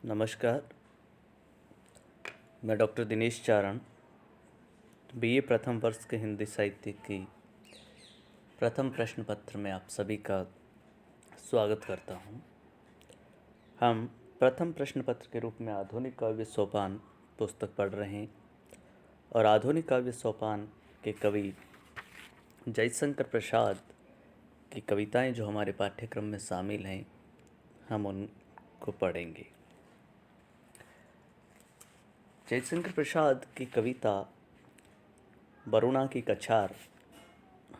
नमस्कार। मैं डॉक्टर दिनेश चारण बीए प्रथम वर्ष के हिंदी साहित्य की प्रथम प्रश्न पत्र में आप सभी का स्वागत करता हूं। हम प्रथम प्रश्न पत्र के रूप में आधुनिक काव्य सोपान पुस्तक पढ़ रहे हैं और आधुनिक काव्य सोपान के कवि जयशंकर प्रसाद की कविताएं जो हमारे पाठ्यक्रम में शामिल हैं, हम उनको पढ़ेंगे। जयशंकर प्रसाद की कविता वरुणा की कछार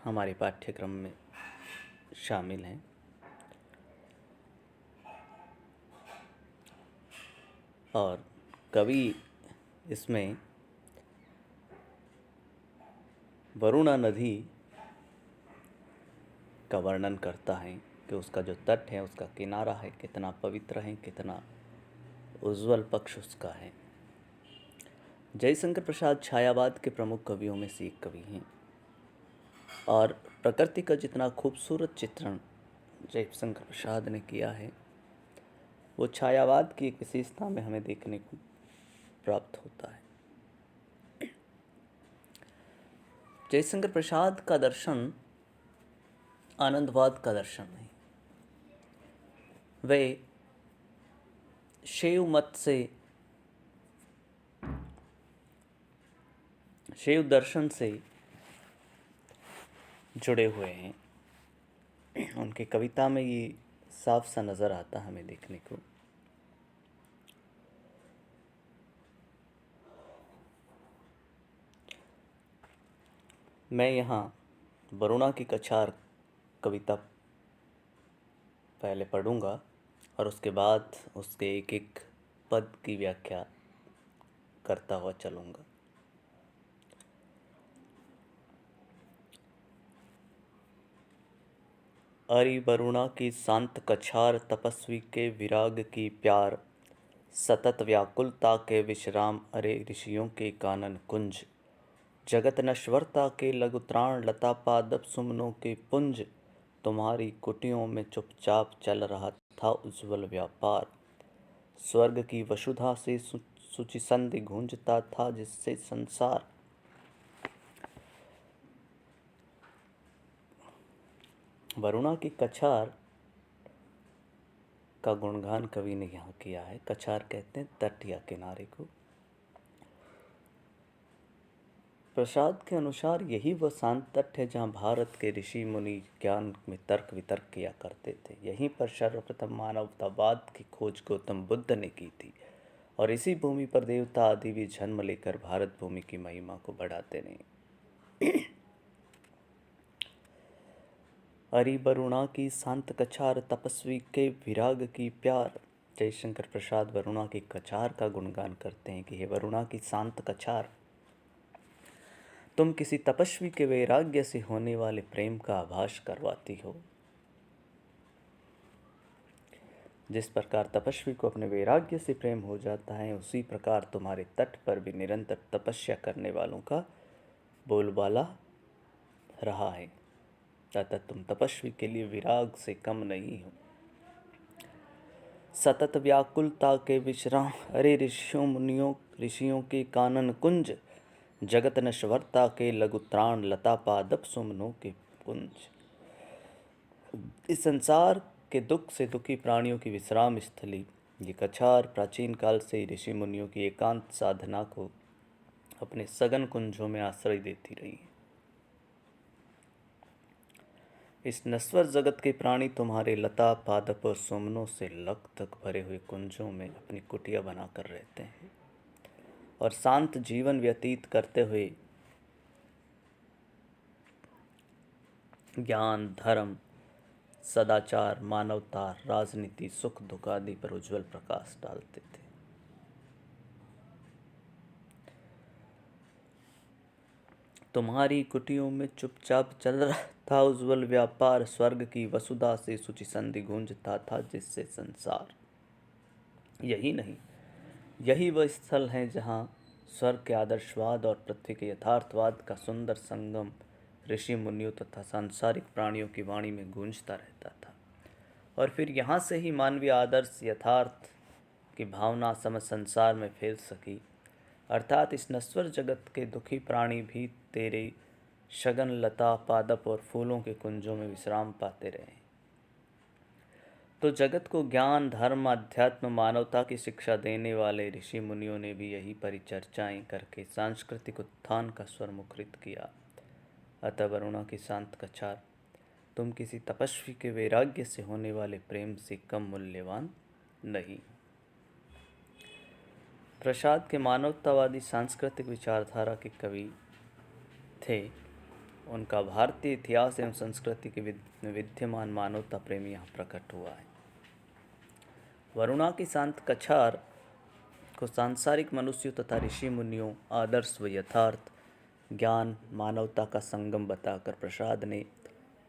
हमारे पाठ्यक्रम में शामिल हैं और कवि इसमें वरुणा नदी का वर्णन करता है कि उसका जो तट है, उसका किनारा है, कितना पवित्र है, कितना उज्जवल पक्ष उसका है। जयशंकर प्रसाद छायावाद के प्रमुख कवियों में से एक कवि हैं और प्रकृति का जितना खूबसूरत चित्रण जयशंकर प्रसाद ने किया है, वो छायावाद की एक विशेषता में हमें देखने को प्राप्त होता है। जयशंकर प्रसाद का दर्शन आनंदवाद का दर्शन नहीं, वे शैव मत से, शैव दर्शन से जुड़े हुए हैं। उनकी कविता में ये साफ सा नज़र आता हमें देखने को। मैं यहाँ वरुणा की कछार कविता पहले पढ़ूंगा और उसके बाद उसके एक एक पद की व्याख्या करता हुआ चलूँगा। अरि वरुणा की शांत कछार, तपस्वी के विराग की प्यार, सतत व्याकुलता के विश्राम, अरे ऋषियों के कानन कुंज, जगत नश्वरता के लघुत्राण, लता पादप सुमनों के पुंज, तुम्हारी कुटियों में चुपचाप चल रहा था उज्ज्वल व्यापार, स्वर्ग की वसुधा से सुचिसंधि गूंजता था जिससे संसार। वरुणा की कछार का गुणगान कवि ने यहाँ किया है। कछार कहते हैं तट या किनारे को। प्रसाद के अनुसार यही वह शांत तट है जहाँ भारत के ऋषि मुनि ज्ञान में तर्क वितर्क किया करते थे। यहीं पर सर्वप्रथम मानवतावाद की खोज गौतम बुद्ध ने की थी और इसी भूमि पर देवता आदि भी जन्म लेकर भारत भूमि की महिमा को बढ़ाते रहे। अरि वरुणा की शांत कछार, तपस्वी के विराग की प्यार। जयशंकर प्रसाद वरुणा की कछार का गुणगान करते हैं कि हे वरुणा की शांत कछार, तुम किसी तपस्वी के वैराग्य से होने वाले प्रेम का आभास करवाती हो। जिस प्रकार तपस्वी को अपने वैराग्य से प्रेम हो जाता है, उसी प्रकार तुम्हारे तट पर भी निरंतर तपस्या करने वालों का बोलबाला रहा है, अतः तुम तपस्वी के लिए विराग से कम नहीं हो। सतत व्याकुलता के विश्राम, अरे ऋषियों के कानन कुंज, जगत नश्वरता के लघुत्राण, लता पादप सुमनों के पुंज। इस संसार के दुख से दुखी प्राणियों की विश्राम स्थली ये कछार प्राचीन काल से ऋषि मुनियों की एकांत साधना को अपने सघन कुंजों में आश्रय देती रही है। इस नश्वर जगत के प्राणी तुम्हारे लता पादप और सुमनों से लक तक भरे हुए कुंजों में अपनी कुटिया बनाकर रहते हैं और शांत जीवन व्यतीत करते हुए ज्ञान, धर्म, सदाचार, मानवता, राजनीति, सुख दुख आदि पर उज्जवल प्रकाश डालते थे। तुम्हारी कुटियों में चुपचाप चल रहा था उज्जवल व्यापार, स्वर्ग की वसुधा से सुचिसंधि गूंजता था जिससे संसार। यही नहीं, यही वह स्थल है जहाँ स्वर्ग के आदर्शवाद और पृथ्वी के यथार्थवाद का सुंदर संगम ऋषि मुनियों तथा सांसारिक प्राणियों की वाणी में गूंजता रहता था और फिर यहाँ से ही मानवीय आदर्श यथार्थ की भावना समझ संसार में फैल सकी, अर्थात इस नश्वर जगत के दुखी प्राणी भी तेरे शगन लता पादप और फूलों के कुंजों में विश्राम पाते रहे, तो जगत को ज्ञान, धर्म, अध्यात्म, मानवता की शिक्षा देने वाले ऋषि मुनियों ने भी यही परिचर्चाएं करके सांस्कृतिक उत्थान का स्वर मुखरित किया। अतः वरुणा की शांत कछार, तुम किसी तपस्वी के वैराग्य से होने वाले प्रेम से कम मूल्यवान नहीं। प्रसाद के मानवतावादी सांस्कृतिक विचारधारा के कवि थे। उनका भारतीय इतिहास एवं संस्कृति के विद्यमान मानवता प्रेम यहाँ प्रकट हुआ है। वरुणा की शांत कछार को सांसारिक मनुष्यों तथा ऋषि मुनियों, आदर्श व यथार्थ, ज्ञान, मानवता का संगम बताकर प्रसाद ने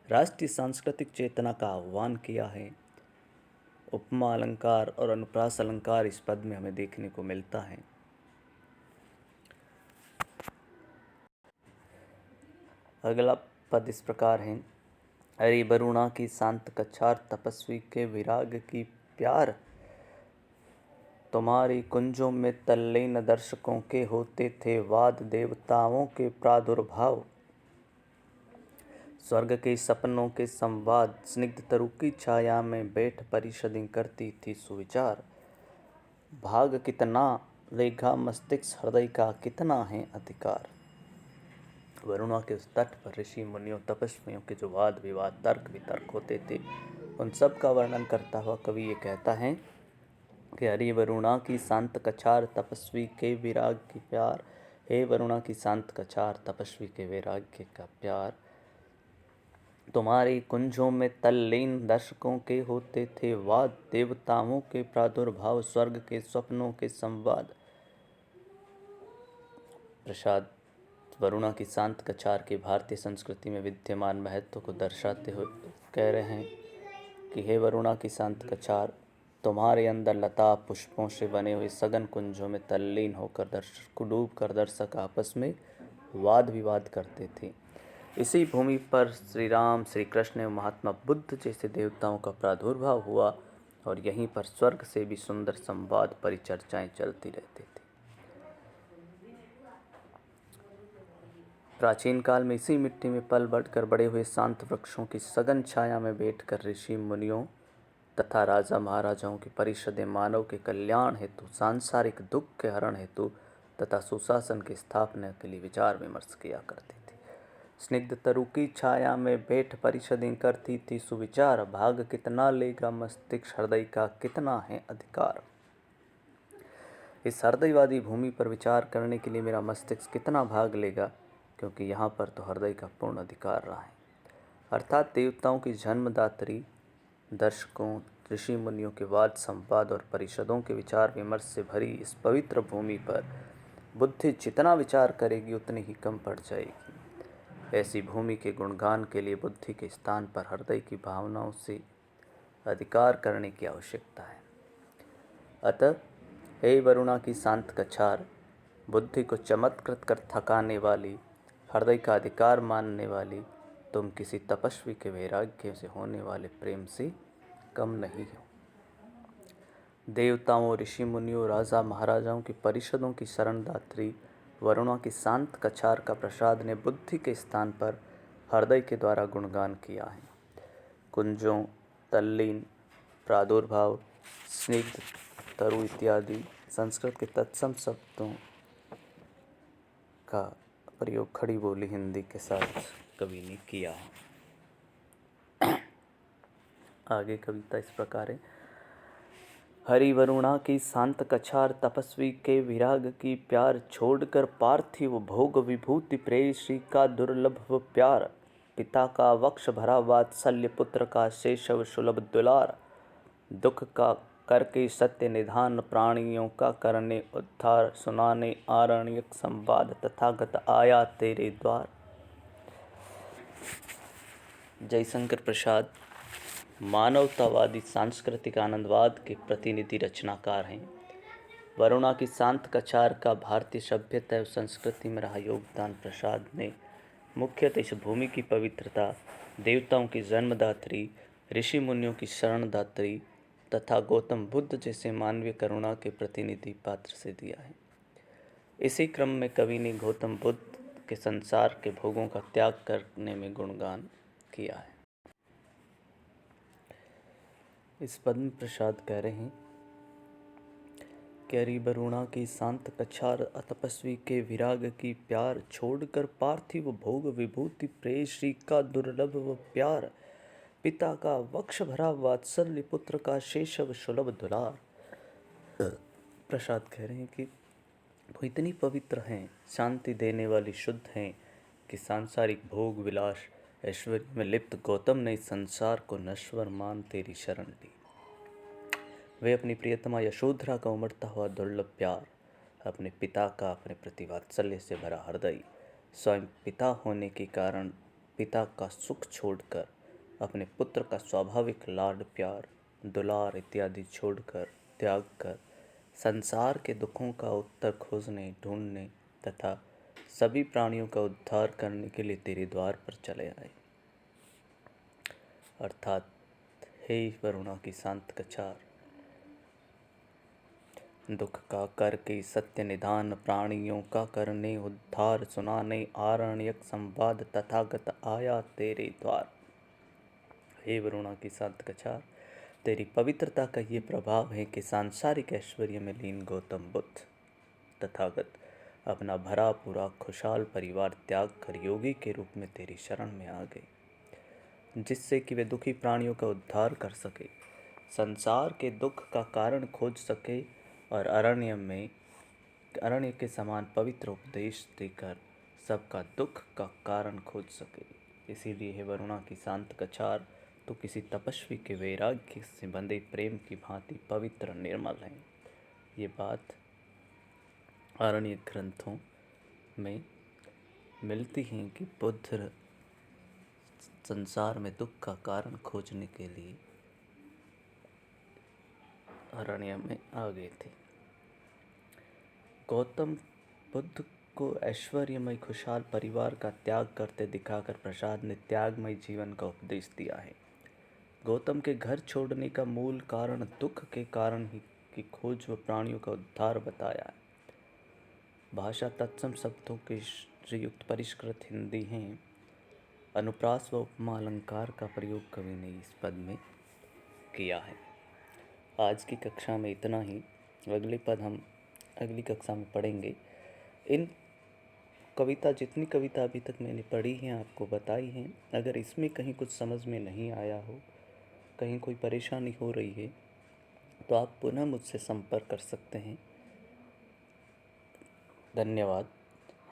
राष्ट्रीय सांस्कृतिक चेतना का आह्वान किया है। उपमा अलंकार और अनुप्रास अलंकार इस पद में हमें देखने को मिलता है। अगला पद इस प्रकार है। अरे वरुणा की शांत कछार, तपस्वी के विराग की प्यार, तुम्हारी कुंजों में तल्लीन दर्शकों के होते थे वाद, देवताओं के प्रादुर्भाव, स्वर्ग के सपनों के संवाद, स्निग्ध तरु की छाया में बैठ परिषदें करती थी सुविचार, भाग कितना लेगा मस्तिष्क, हृदय का कितना है अधिकार। वरुणा के उस तट पर ऋषि मुनियों, तपस्वियों के जो वाद विवाद, तर्क वितर्क होते थे, उन सब का वर्णन करता हुआ कवि ये कहता है कि हरि वरुणा की शांत कछार, तपस्वी के विराग की प्यार। हे वरुणा की शांत कछार, तपस्वी के वैराग्य का प्यार, तुम्हारे कुंजों में तल्लीन दर्शकों के होते थे वाद, देवताओं के प्रादुर्भाव, स्वर्ग के स्वप्नों के संवाद। प्रसाद वरुणा की शांत कछार के भारतीय संस्कृति में विद्यमान महत्व को दर्शाते हुए कह रहे हैं कि हे वरुणा की शांत कछार, तुम्हारे अंदर लता पुष्पों से बने हुए सघन कुंजों में तल्लीन होकर दर्शक डूब कर दर्शक आपस में वाद विवाद करते थे। इसी भूमि पर श्री राम, श्री कृष्ण एवं महात्मा बुद्ध जैसे देवताओं का प्रादुर्भाव हुआ और यहीं पर स्वर्ग से भी सुंदर संवाद, परिचर्चाएं चलती रहती थी। प्राचीन काल में इसी मिट्टी में पल बढ़कर बड़े हुए शांत वृक्षों की सघन छाया में बैठकर ऋषि मुनियों तथा राजा महाराजाओं की परिषदें मानव के कल्याण हेतु, सांसारिक दुख के हरण हेतु तथा सुशासन की स्थापना के लिए विचार विमर्श किया करती थी। स्निग्ध तरु की छाया में बैठ परिषदें करती थी सुविचार, भाग कितना लेगा मस्तिष्क, हृदय का कितना है अधिकार। इस हृदयवादी भूमि पर विचार करने के लिए मेरा मस्तिष्क कितना भाग लेगा, क्योंकि यहाँ पर तो हृदय का पूर्ण अधिकार रहा है। अर्थात देवताओं की जन्मदात्री, दर्शकों, ऋषि मुनियों के वाद संवाद और परिषदों के विचार विमर्श से भरी इस पवित्र भूमि पर बुद्धि जितना विचार करेगी उतनी ही कम पड़ जाएगी। ऐसी भूमि के गुणगान के लिए बुद्धि के स्थान पर हृदय की भावनाओं से अधिकार करने की आवश्यकता है। अतः हे वरुणा की शांत कछार, बुद्धि को चमत्कृत कर थकाने वाली, हृदय का अधिकार मानने वाली, तुम किसी तपस्वी के वैराग्य से होने वाले प्रेम से कम नहीं हो। देवताओं, ऋषि मुनियों, राजा महाराजाओं की परिषदों की शरणदात्री वरुणा की शांत कछार का प्रसाद ने बुद्धि के स्थान पर हृदय के द्वारा गुणगान किया है। कुंजों, तल्लीन, प्रादुर्भाव, स्निग्ध, तरु इत्यादि संस्कृत के तत्सम शब्दों का प्रयोग खड़ी बोली हिंदी के साथ कवि ने किया है। आगे कविता इस प्रकार है। हरि वरुणा की शांत कछार, तपस्वी के विराग की प्यार, छोड़कर पार्थिव भोग विभूति प्रेयसी का दुर्लभ प्यार, पिता का वक्ष भरा वात्सल्य, पुत्र का शैशव सुलभ दुलार, दुख का करके सत्य निधान, प्राणियों का करने उद्धार, सुनाने आरण्यक संवाद, तथागत आया तेरे द्वार। जयशंकर प्रसाद मानवतावादी सांस्कृतिक आनंदवाद के प्रतिनिधि रचनाकार हैं। वरुणा की शांत कछार का भारतीय सभ्यता एवं संस्कृति में रहा योगदान प्रसाद ने मुख्यतः इस भूमि की पवित्रता, देवताओं की जन्मदात्री, ऋषि मुनियों की शरणदात्री, तथा गौतम बुद्ध जैसे मानवीय करुणा के प्रतिनिधि पात्र से दिया है। इसी क्रम में कवि ने गौतम बुद्ध के संसार के भोगों का त्याग करने में गुणगान किया है। इस पद्म प्रसाद कह रहे हैं, कैरी बरुणा की शांत कछार, तपस्वी के विराग की प्यार, छोड़कर पार्थिव भोग विभूति प्रेय, श्री का दुर्लभ व प्यार, पिता का वक्ष भरा वात्सल्य, पुत्र का शेषव सुलभ दुलार। प्रसाद कह रहे हैं कि वो इतनी पवित्र हैं, शांति देने वाली शुद्ध हैं कि सांसारिक भोग विलास ऐश्वर्य में लिप्त गौतम ने इस संसार को नश्वर मान तेरी शरण ली। वे अपनी प्रियतमा यशोधरा का उमड़ता हुआ दुर्लभ प्यार, अपने पिता का अपने प्रति वात्सल्य से भरा हृदय, स्वयं पिता होने के कारण पिता का सुख छोड़कर अपने पुत्र का स्वाभाविक लाड प्यार दुलार इत्यादि छोड़कर त्याग कर संसार के दुखों का उत्तर खोजने ढूंढने तथा सभी प्राणियों का उद्धार करने के लिए तेरे द्वार पर चले आए। अर्थात हे वरुणा की शांत कछार, दुख का करके सत्य निदान, प्राणियों का करने उद्धार, सुनाने आरण्यक संवाद, तथागत आया तेरे द्वार। हे वरुणा की शांत कछार, तेरी पवित्रता का ये प्रभाव है कि सांसारिक ऐश्वर्य में लीन गौतम बुद्ध तथागत अपना भरा पूरा खुशहाल परिवार त्याग कर योगी के रूप में तेरी शरण में आ गए, जिससे कि वे दुखी प्राणियों का उद्धार कर सके, संसार के दुख का कारण खोज सके और अरण्य के समान पवित्र उपदेश देकर सबका दुख का कारण खोज सके। इसीलिए हे वरुणा की शांत कछार, तो किसी तपस्वी के वैराग्य से बंधे प्रेम की भांति पवित्र निर्मल है। ये बात अरण्य ग्रंथों में मिलती है कि बुद्ध संसार में दुख का कारण खोजने के लिए अरण्य में आ गए थे। गौतम बुद्ध को ऐश्वर्यमय खुशहाल परिवार का त्याग करते दिखाकर प्रसाद ने त्यागमय जीवन का उपदेश दिया है। गौतम के घर छोड़ने का मूल कारण दुख के कारण ही की खोज व प्राणियों का उद्धार बताया है। भाषा तत्सम शब्दों के युक्त परिष्कृत हिंदी हैं। अनुप्रास व उपमा अलंकार का प्रयोग कवि ने इस पद में किया है। आज की कक्षा में इतना ही। अगले पद हम अगली कक्षा में पढ़ेंगे। जितनी कविता अभी तक मैंने पढ़ी हैं आपको बताई हैं, अगर इसमें कहीं कुछ समझ में नहीं आया हो, कहीं कोई परेशानी हो रही है, तो आप पुनः मुझसे संपर्क कर सकते हैं। धन्यवाद।